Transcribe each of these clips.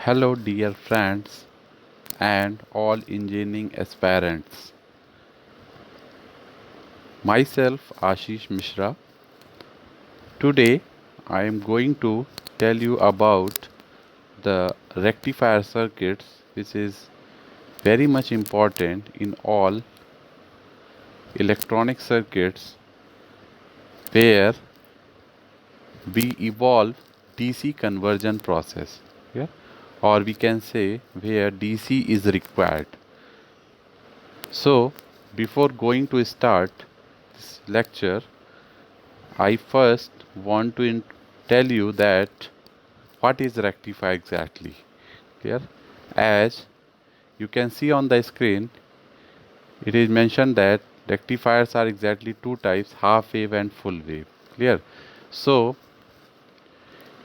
Hello, dear friends and all engineering aspirants. Myself, Ashish Mishra. Today, I am going to tell you about the rectifier circuits, which is very much important in all electronic circuits where we evolve DC conversion process. Yeah? Or we can say where DC is required. So, before going to start this lecture, I first want to tell you that what is rectifier exactly. Clear? As you can see on the screen, it is mentioned that rectifiers are exactly two types, half wave and full wave. Clear? So,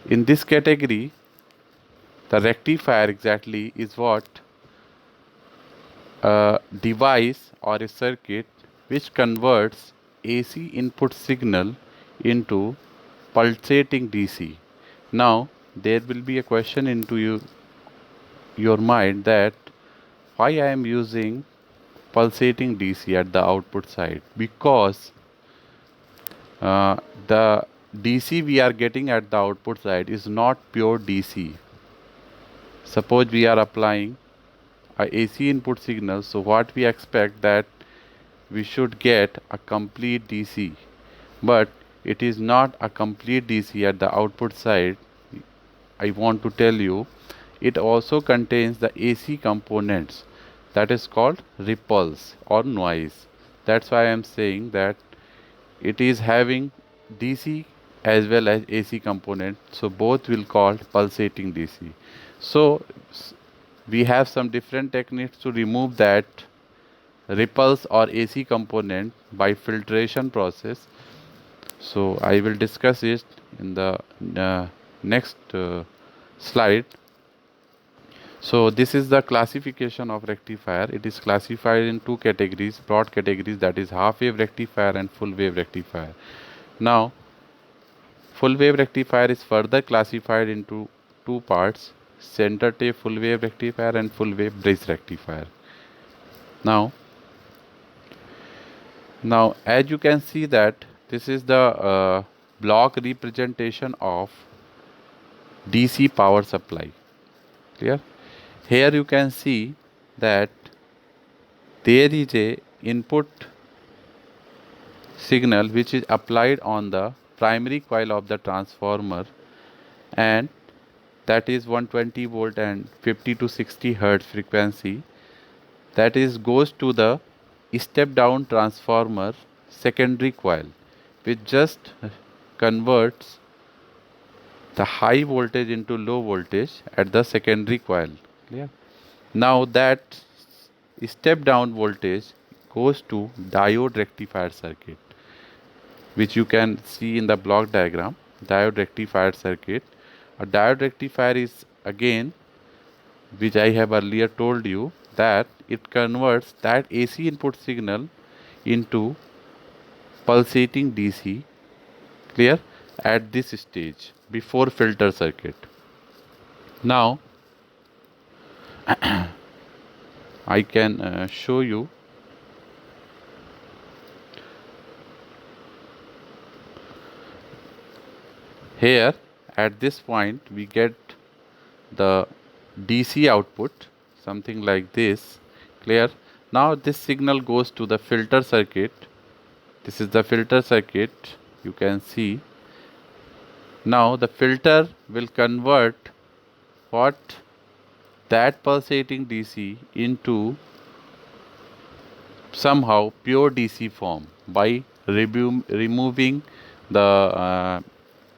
in this category, the rectifier exactly is what a device or a circuit which converts AC input signal into pulsating DC. Now, there will be a question into your mind that why I am using pulsating DC at the output side, because uh, the DC we are getting at the output side is not pure DC. Suppose we are applying a AC input signal, so what we expect that we should get a complete DC, but it is not a complete DC at the output side. I want to tell you, it also contains the AC components, that is called ripples or noise. That's why I am saying that it is having DC as well as AC component, so both will called pulsating DC. So we have some different techniques to remove that ripples or AC component by filtration process. So I will discuss it in the next slide. So this is the classification of rectifier. It is classified in two categories, broad categories, that is half wave rectifier and full wave rectifier. Now, full wave rectifier is further classified into two parts, center tape full wave rectifier and full wave bridge rectifier. Now, as you can see that this is the block representation of DC power supply. Clear? Here you can see that there is a input signal which is applied on the primary coil of the transformer, and that is 120 volt and 50 to 60 hertz frequency, that is goes to the step down transformer secondary coil, which just converts the high voltage into low voltage at the secondary coil. Clear? Now that step down voltage goes to diode rectifier circuit, which you can see in the block diagram. Diode rectifier circuit. A diode rectifier is again, which I have earlier told you, that it converts that AC input signal into pulsating DC. Clear? At this stage before filter circuit. Now I can show you. Here at this point we get the DC output, something like this. Clear? Now this signal goes to the filter circuit. This is the filter circuit, you can see. Now the filter will convert what, that pulsating DC into somehow pure DC form by removing the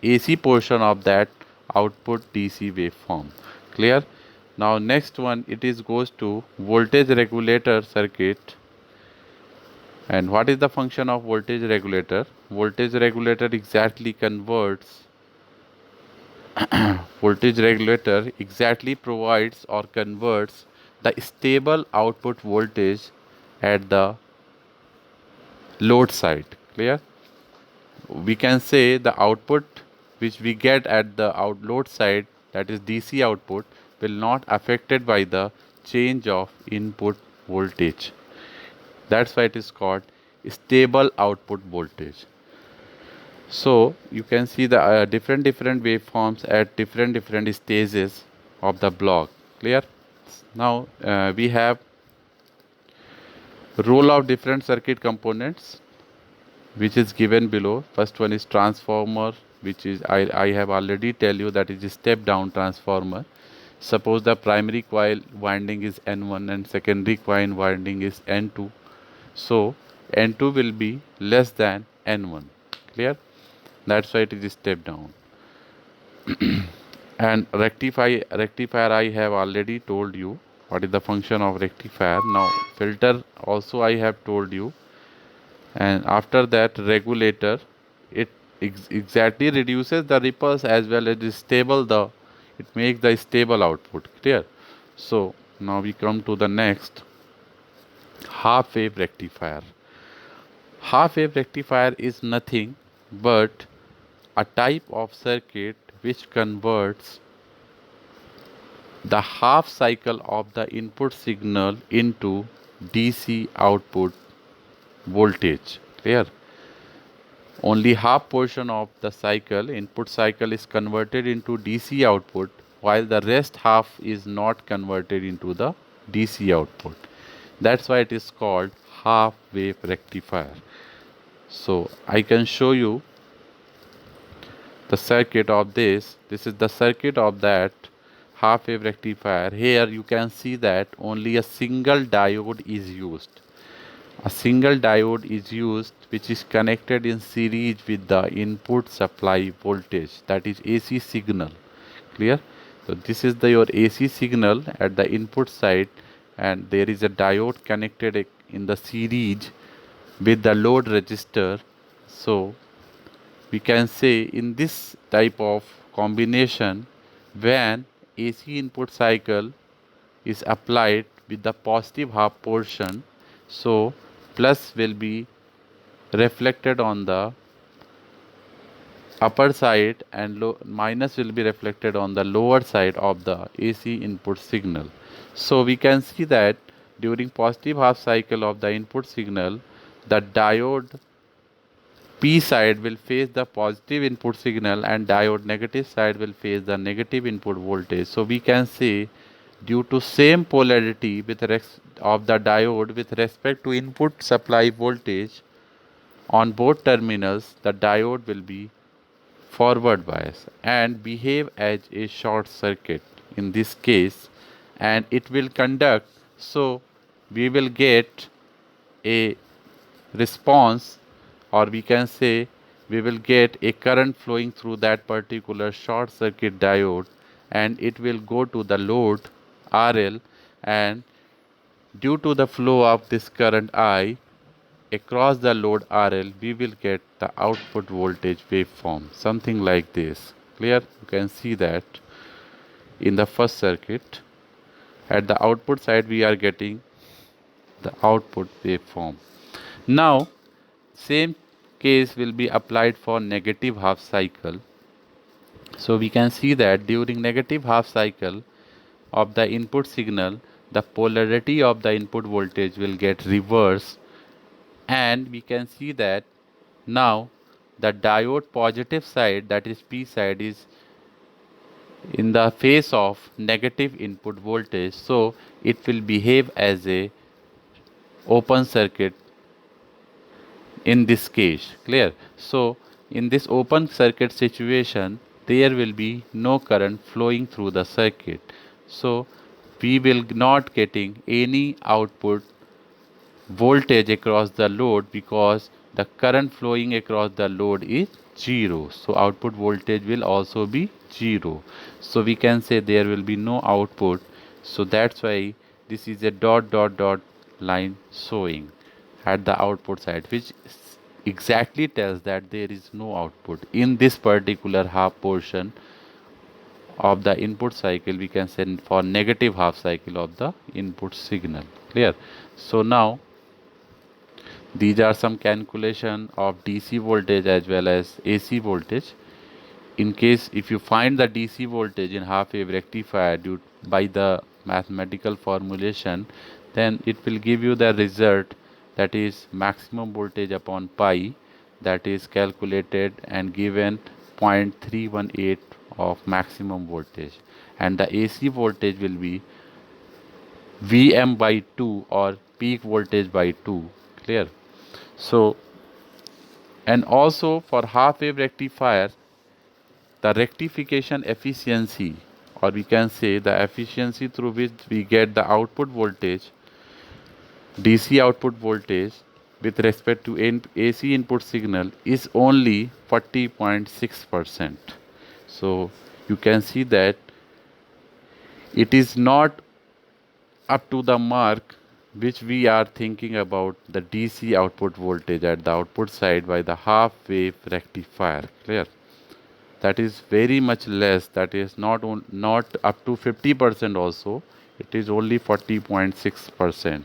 AC portion of that output DC waveform. Clear? Now next one, it is goes to voltage regulator circuit. And what is the function of voltage regulator? Voltage regulator exactly converts voltage regulator exactly provides or converts the stable output voltage at the load side. Clear? We can say the output which we get at the load side, that is DC output, will not affected by the change of input voltage. That's why it is called stable output voltage. So you can see the different waveforms at different stages of the block. Clear? Now we have role of different circuit components, which is given below. First one is transformer, which is I have already tell you that it is step down transformer. Suppose the primary coil winding is N1 and secondary coil winding is N2. So N2 will be less than N1. Clear? That's why it is step down. And rectifier I have already told you what is the function of rectifier. Now filter also I have told you, and after that regulator, it exactly reduces the ripples as well as stable the, it makes the stable output. Clear? So now we come to the next, half wave rectifier. Half wave rectifier is nothing but a type of circuit which converts the half cycle of the input signal into DC output voltage. Clear? Only half portion of the cycle, input cycle, is converted into DC output, while the rest half is not converted into the DC output. That's why it is called half wave rectifier. So I can show you the circuit of this. This is the circuit of that half wave rectifier. Here you can see that only a single diode is used. A single diode is used which is connected in series with the input supply voltage, that is AC signal. Clear? So this is your AC signal at the input side, and there is a diode connected in the series with the load resistor. So we can say in this type of combination, when AC input cycle is applied with the positive half portion, so plus will be reflected on the upper side and minus will be reflected on the lower side of the AC input signal. So we can see that during positive half cycle of the input signal, the diode P side will face the positive input signal and diode negative side will face the negative input voltage. So we can say due to same polarity of the diode with respect to input supply voltage on both terminals, the diode will be forward bias and behave as a short circuit in this case, and it will conduct. So we will get a response, or we can say we will get a current flowing through that particular short circuit diode, and it will go to the load RL, and due to the flow of this current I across the load RL, we will get the output voltage waveform, something like this. Clear? You can see that in the first circuit. At the output side, we are getting the output waveform. Now, same case will be applied for negative half cycle. So we can see that during negative half cycle of the input signal, the polarity of the input voltage will get reversed, and we can see that now the diode positive side, that is P side, is in the face of negative input voltage, so it will behave as a open circuit in this case. Clear? So in this open circuit situation, there will be no current flowing through the circuit, so we will not getting any output voltage across the load because the current flowing across the load is 0. So output voltage will also be 0. So we can say there will be no output. So that's why this is a dot dot dot line showing at the output side, which exactly tells that there is no output in this particular half portion of the input cycle. We can say for negative half cycle of the input signal. Clear? So now these are some calculation of DC voltage as well as AC voltage. in case if you find the DC voltage in half wave rectifier due by the mathematical formulation, then it will give you the result, that is maximum voltage upon pi, that is calculated and given 0.318 of maximum voltage, and the AC voltage will be Vm by 2 or peak voltage by 2. Clear? So, and also for half wave rectifier, the rectification efficiency, or we can say the efficiency through which we get the output voltage, DC output voltage with respect to AC input signal is only 40.6%. So you can see that it is not up to the mark which we are thinking about the DC output voltage at the output side by the half wave rectifier. Clear? That is very much less, that is not up to 50% also, it is only 40.6%.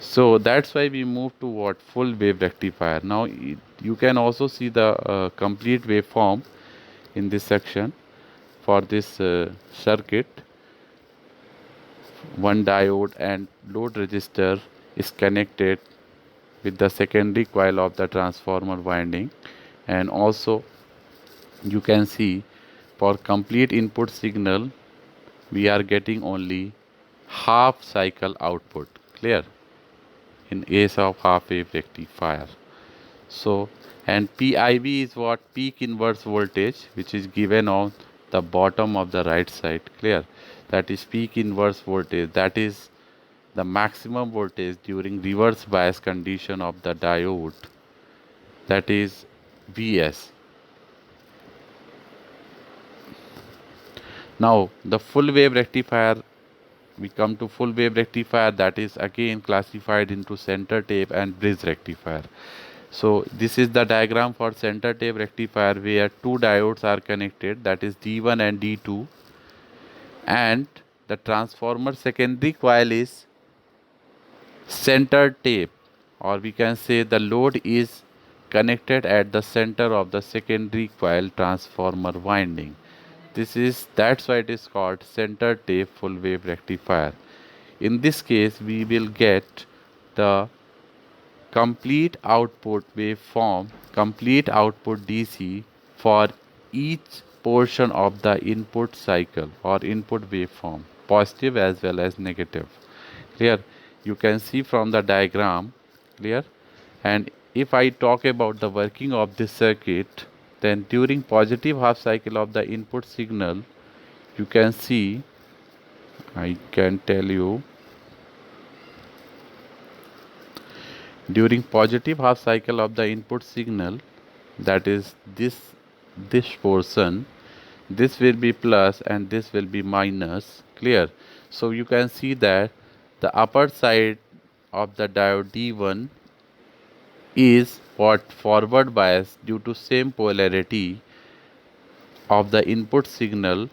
So that's why we move to what, full wave rectifier. Now you can also see the complete waveform in this section. For this circuit, one diode and load resistor is connected with the secondary coil of the transformer winding, and also you can see for complete input signal we are getting only half cycle output. Clear? In case of half wave rectifier. So, and PIV is what, peak inverse voltage, which is given on the bottom of the right side. Clear? That is peak inverse voltage, that is the maximum voltage during reverse bias condition of the diode, that is Vs. Now the full wave rectifier, we come to full wave rectifier, that is again classified into center tape and bridge rectifier. So this is the diagram for center tape rectifier where two diodes are connected, that is D1 and D2, and the transformer secondary coil is center tape, or we can say the load is connected at the center of the secondary coil transformer winding. That's why it is called center tape full wave rectifier. In this case we will get the complete output waveform, complete output DC for each portion of the input cycle or input waveform, positive as well as negative. Clear? You can see from the diagram. Clear? And if I talk about the working of this circuit, then during positive half cycle of the input signal, you can see, I can tell you, during positive half cycle of the input signal, that is this portion, this will be plus and this will be minus. Clear? So you can see that the upper side of the diode D1 is what, forward bias due to same polarity of the input signal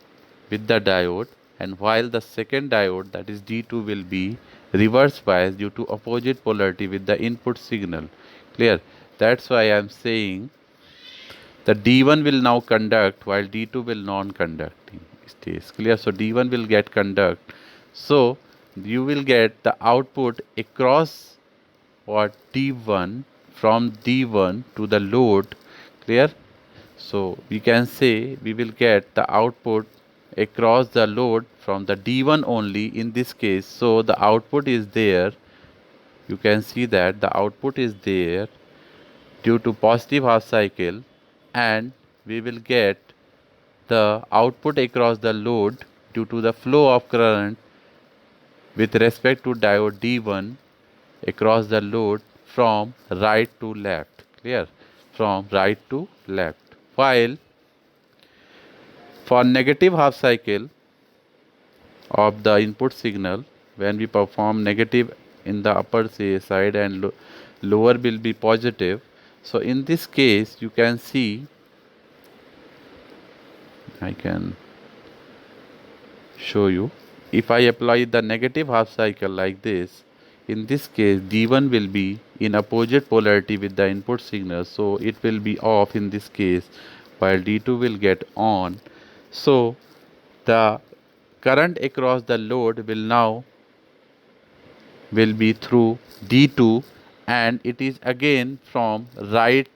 with the diode, and while the second diode, that is D2, will be reverse bias due to opposite polarity with the input signal. Clear? That's why I am saying the D1 will now conduct while D2 will non-conducting stays. Clear? So D1 will get conduct. So you will get the output across what, D1, from D1 to the load. Clear? So we can say we will get the output across the load from the D1 only in this case. So the output is there. You can see that the output is there due to positive half cycle, and we will get the output across the load due to the flow of current with respect to diode D1 across the load from right to left. Clear? From right to left. While for negative half cycle of the input signal, when we perform negative in the upper side and lower will be positive. So in this case you can see, I can show you, if I apply the negative half cycle like this, in this case D1 will be in opposite polarity with the input signal, so it will be off in this case, while D2 will get on. So the current across the load will be through D2, and it is again from right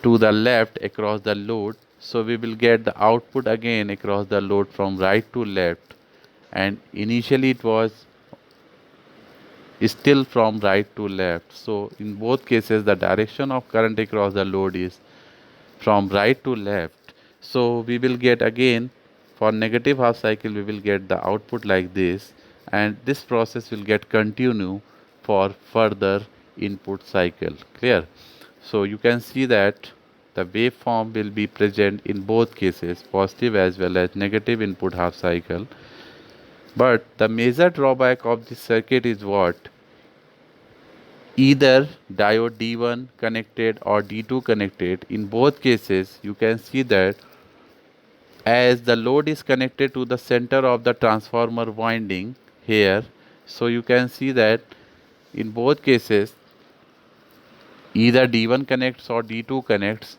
to the left across the load. So we will get the output again across the load from right to left, and initially it was still from right to left. So in both cases the direction of current across the load is from right to left. So we will get again, for negative half cycle we will get the output like this, and this process will get continue for further input cycle. Clear? So you can see that the waveform will be present in both cases, positive as well as negative input half cycle. But the major drawback of this circuit is what? Either diode D1 connected or D2 connected. In both cases you can see that as the load is connected to the center of the transformer winding here, so you can see that in both cases either D1 connects or D2 connects,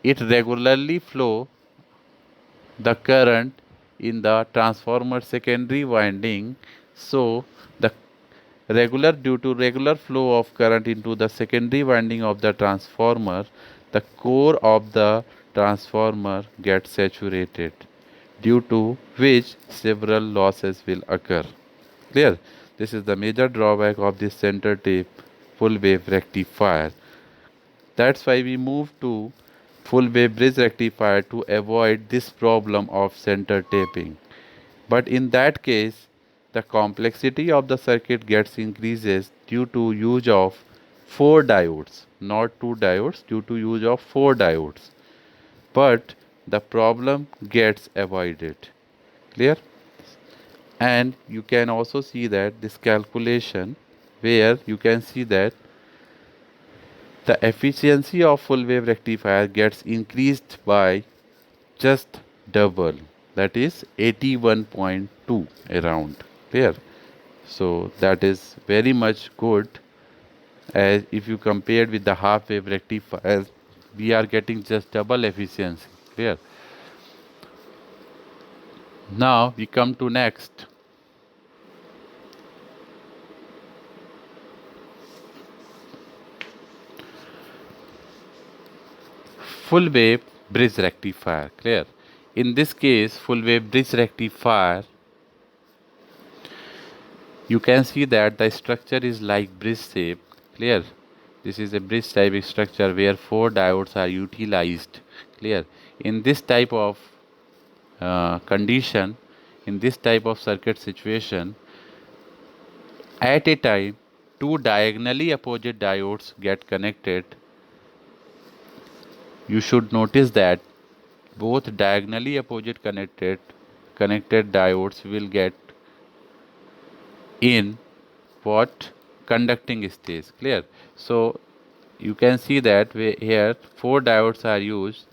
it regularly flow the current in the transformer secondary winding. So the due to regular flow of current into the secondary winding of the transformer, the core of the transformer gets saturated, due to which several losses will occur. Clear? This is the major drawback of this center tape full wave rectifier. That's why we move to full wave bridge rectifier to avoid this problem of center taping. But in that case, the complexity of the circuit gets increases due to use of 4 diodes, not 2 diodes, due to use of 4 diodes. But the problem gets avoided. Clear? And you can also see that this calculation, where you can see that the efficiency of full wave rectifier gets increased by just double, that is 81.2 around there. So that is very much good, as if you compared with the half wave rectifier we are getting just double efficiency. Clear? Now we come to next. Full wave bridge rectifier. Clear? In this case, full wave bridge rectifier, you can see that the structure is like bridge shape. Clear? This is a bridge type structure where 4 diodes are utilized. Clear? In this type of condition, in this type of circuit situation, at a time 2 diagonally opposite diodes get connected. You should notice that both diagonally opposite connected diodes will get in what? Conducting stage. Clear? So you can see that here 4 diodes are used.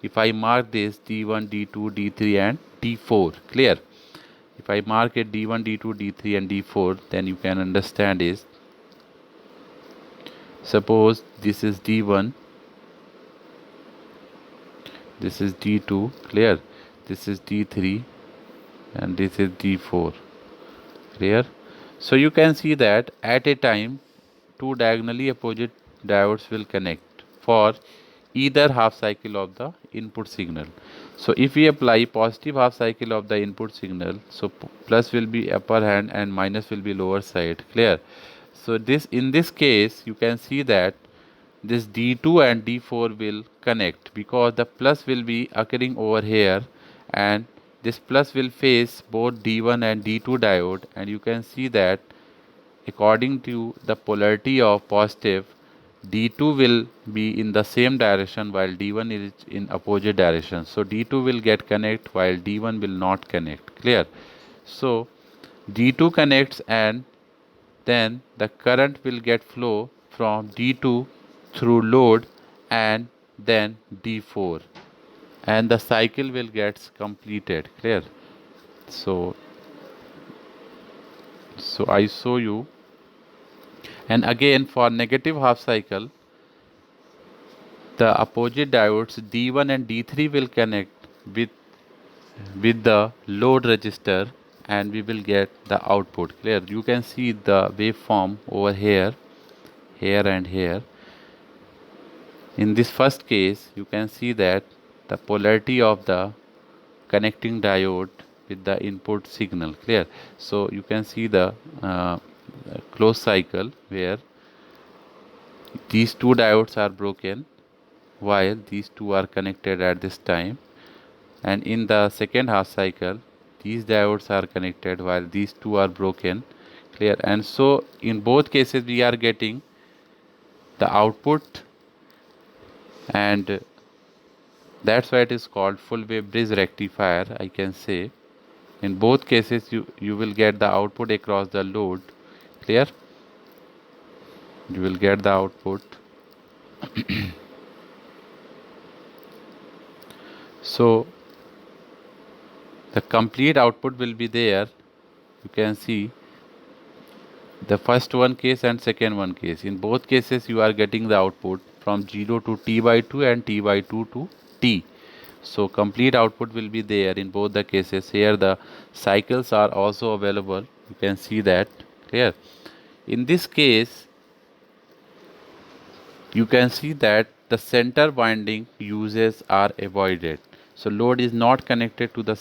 If I mark this D1, D2, D3 and D4. Clear? If I mark it D1, D2, D3 and D4, then you can understand is, suppose this is D1, this is D2. Clear? This is D3 and this is D4. Clear? So you can see that at a time 2 diagonally opposite diodes will connect for either half cycle of the input signal. So if we apply positive half cycle of the input signal, so plus will be upper hand and minus will be lower side. Clear? So in this case you can see that this D2 and D4 will connect, because the plus will be occurring over here, and this plus will face both D1 and D2 diode, and you can see that according to the polarity of positive, D2 will be in the same direction while D1 is in opposite direction. So D2 will get connect while D1 will not connect. Clear? So D2 connects, and then the current will get flow from D2 through load and then D4, and the cycle will get completed. Clear? So I show you, and again for negative half cycle the opposite diodes D1 and D3 will connect with the load resistor, and we will get the output. Clear? You can see the waveform over here, here and here. In this first case, you can see that the polarity of the connecting diode with the input signal. Clear? So you can see the closed cycle where these two diodes are broken while these two are connected at this time, and in the second half cycle these diodes are connected while these two are broken. Clear? And so in both cases we are getting the output, and that's why it is called full wave bridge rectifier. I can say in both cases you will get the output across the load. Clear? You will get the output. So the complete output will be there. You can see the first one case and second one case. In both cases you are getting the output from 0 to t by 2 and t by 2 to t. So complete output will be there in both the cases. Here the cycles are also available. You can see that. Clear? In this case you can see that the center winding uses are avoided. So load is not connected to the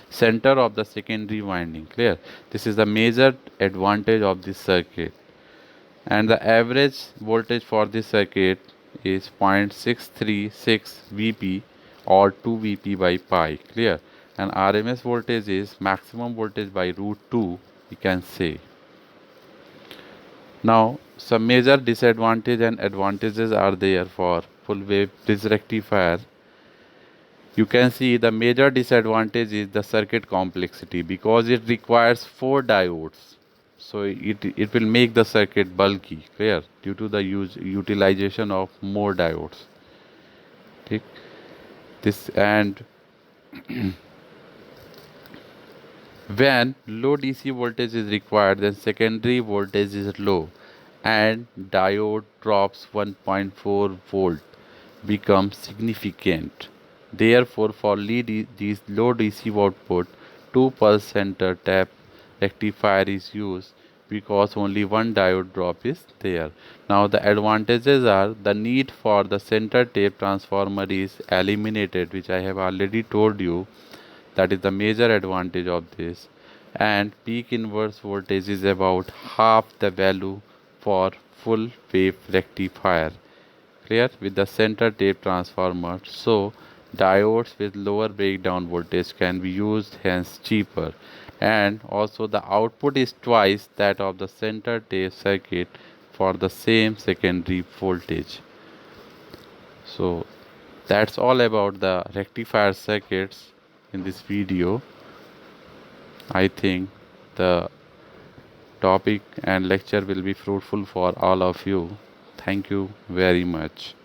center of the secondary winding. Clear? This is the major advantage of this circuit. And the average voltage for this circuit is 0.636 Vp or 2 Vp by pi. Clear? And RMS voltage is maximum voltage by root 2, we can say. Now some major disadvantages and advantages are there for full wave bridge rectifier. You can see the major disadvantage is the circuit complexity, because it requires 4 diodes. So it will make the circuit bulky. Clear? Due to the utilization of more diodes. Okay? This, and when low DC voltage is required, then secondary voltage is low and diode drops 1.4 volt becomes significant. Therefore, for these low DC output, 2 pulse center tap rectifier is used because only one diode drop is there. Now the advantages are the need for the center tape transformer is eliminated, which I have already told you. That is the major advantage of this. And peak inverse voltage is about half the value for full wave rectifier. Clear? With the center tape transformer. So diodes with lower breakdown voltage can be used, hence cheaper. And also the output is twice that of the center tape circuit for the same secondary voltage. So that's all about the rectifier circuits in this video. I think the topic and lecture will be fruitful for all of you. Thank you very much.